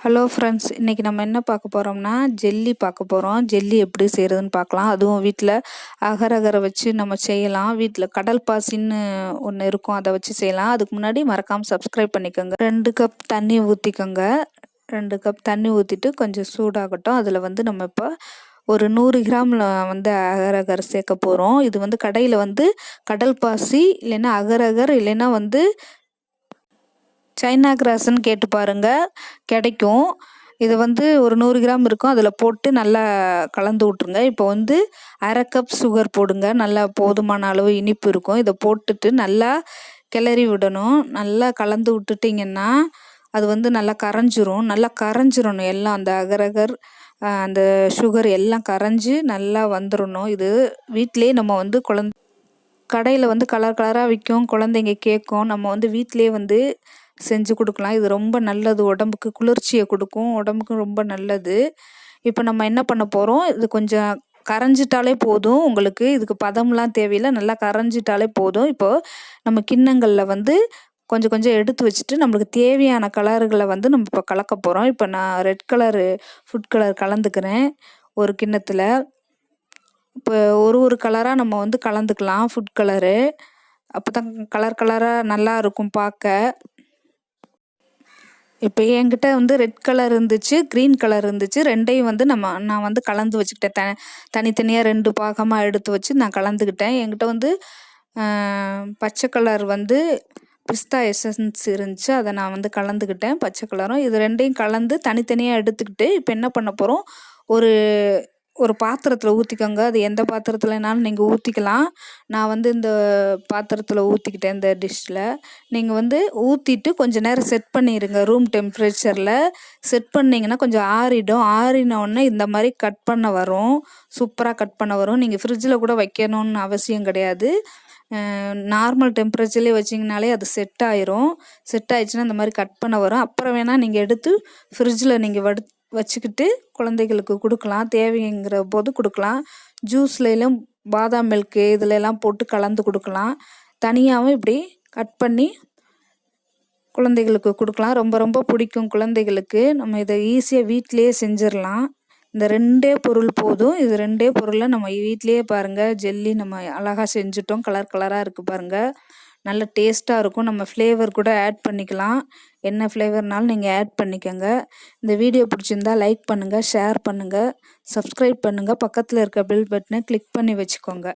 Hello friends, இன்றைக்கி நம்ம என்ன பார்க்க போகிறோம்னா ஜெல்லி பார்க்க போகிறோம். ஜெல்லி எப்படி செய்கிறதுன்னு பார்க்கலாம். அதுவும் வீட்டில் அகரகரை வச்சு நம்ம செய்யலாம். வீட்டில் கடல் பாசின்னு ஒன்று இருக்கும், அதை வச்சு செய்யலாம். அதுக்கு முன்னாடி மறக்காமல் சப்ஸ்கிரைப் பண்ணிக்கோங்க. 2 கப் தண்ணி ஊற்றிக்கோங்க. 2 கப் தண்ணி ஊற்றிட்டு கொஞ்சம் சூடாகட்டும். அதில் வந்து நம்ம இப்போ ஒரு 100 கிராமில் வந்து அகரகர் சேர்க்க போகிறோம். இது வந்து கடையில் வந்து கடல் பாசி இல்லைன்னா அகரகர் இல்லைன்னா வந்து சைனா கிராஸ்ன்னு கேட்டு பாருங்கள், கிடைக்கும். இது வந்து ஒரு 100 கிராம் இருக்கும். அதில் போட்டு நல்லா கலந்து விட்ருங்க. இப்போ வந்து 1/2 கப் சுகர் போடுங்க. நல்லா போதுமான அளவு இனிப்பு இருக்கும். இதை போட்டுட்டு நல்லா கிளறி விடணும். நல்லா கலந்து விட்டுட்டிங்கன்னா அது வந்து நல்லா கரைஞ்சிரணும் எல்லாம். அந்த அகரகர் அந்த சுகர் எல்லாம் கரைஞ்சி நல்லா வந்துடணும். இது வீட்டிலே நம்ம வந்து கடையில் வந்து கலர் கலராக விற்கும், குழந்தைங்க கேட்கும். நம்ம வந்து வீட்டிலே வந்து செஞ்சு கொடுக்கலாம். இது ரொம்ப நல்லது, உடம்புக்கு குளிர்ச்சியை கொடுக்கும், உடம்புக்கு ரொம்ப நல்லது. இப்போ நம்ம என்ன பண்ண போகிறோம், இது கொஞ்சம் கரைஞ்சிட்டாலே போதும். உங்களுக்கு இதுக்கு பதம்லாம் தேவையில்லை, நல்லா கரைஞ்சிட்டாலே போதும். இப்போது நம்ம கிண்ணங்களில் வந்து கொஞ்சம் கொஞ்சம் எடுத்து வச்சுட்டு நம்மளுக்கு தேவையான கலர்களை வந்து நம்ம இப்போ கலக்க போகிறோம். இப்போ நான் ரெட் கலரு ஃபுட் கலர் கலந்துக்கிறேன் ஒரு கிண்ணத்தில். இப்போ ஒரு கலராக நம்ம வந்து கலந்துக்கலாம் ஃபுட் கலரு. அப்போ தான் கலர் கலராக நல்லா இருக்கும் பார்க்க. இப்போ என்கிட்ட வந்து ரெட் கலர் இருந்துச்சு, க்ரீன் கலர் இருந்துச்சு. ரெண்டையும் வந்து நான் வந்து கலந்து வச்சுக்கிட்டேன். தனித்தனியாக 2 பாகமாக எடுத்து வச்சு நான் கலந்துக்கிட்டேன். என்கிட்ட வந்து பச்சை கலர் வந்து பிஸ்தா எசன்ஸ் இருந்துச்சு, அதை நான் வந்து கலந்துக்கிட்டேன், பச்சை கலரும். இது ரெண்டையும் கலந்து தனித்தனியாக எடுத்துக்கிட்டு இப்போ என்ன பண்ண போகிறோம், ஒரு பாத்திரத்தில் ஊற்றிக்கோங்க. அது எந்த பாத்திரத்துலனாலும் நீங்கள் ஊற்றிக்கலாம். நான் வந்து இந்த பாத்திரத்தில் ஊற்றிக்கிட்டேன், இந்த டிஷ்ஷில். நீங்கள் வந்து ஊற்றிட்டு கொஞ்சம் நேரம் செட் பண்ணிடுங்க. ரூம் டெம்பரேச்சரில் செட் பண்ணிங்கன்னா கொஞ்சம் ஆறிடும். ஆறினோடனே இந்த மாதிரி கட் பண்ண வரும், சூப்பராக கட் பண்ண வரும். நீங்கள் ஃப்ரிட்ஜில் கூட வைக்கணும்னு அவசியம் கிடையாது. நார்மல் டெம்பரேச்சர்லேயே வச்சிங்கனாலே அது செட் ஆயிரும். செட் ஆயிடுச்சுன்னா இந்த மாதிரி கட் பண்ண வரும். அப்புறம் வேணால் நீங்கள் எடுத்து ஃப்ரிட்ஜில் நீங்கள் வச்சுக்கிட்டு குழந்தைகளுக்கு கொடுக்கலாம், தேவைங்கிற போது கொடுக்கலாம். ஜூஸ்லாம் பாதாம் மில்க்கு இதிலெல்லாம் போட்டு கலந்து கொடுக்கலாம். தனியாகவும் இப்படி கட் பண்ணி குழந்தைகளுக்கு கொடுக்கலாம். ரொம்ப ரொம்ப பிடிக்கும் குழந்தைகளுக்கு. நம்ம இதை ஈஸியாக வீட்டிலையே செஞ்சிடலாம். இந்த 2 பொருள் போதும். இது 2 பொருளை நம்ம வீட்டிலையே பாருங்கள், ஜெல்லி நம்ம அழகாக செஞ்சுட்டோம். கலர் கலராக இருக்குது பாருங்கள், நல்ல டேஸ்ட்டாக இருக்கும். நம்ம ஃப்ளேவர் கூட ஆட் பண்ணிக்கலாம், என்ன ஃப்ளேவர்னாலும் நீங்கள் ஆட் பண்ணிக்கோங்க. இந்த வீடியோ பிடிச்சிருந்தா லைக் பண்ணுங்கள், ஷேர் பண்ணுங்கள், சப்ஸ்கிரைப் பண்ணுங்கள். பக்கத்தில் இருக்க பெல் பட்டனை கிளிக் பண்ணி வச்சுக்கோங்க.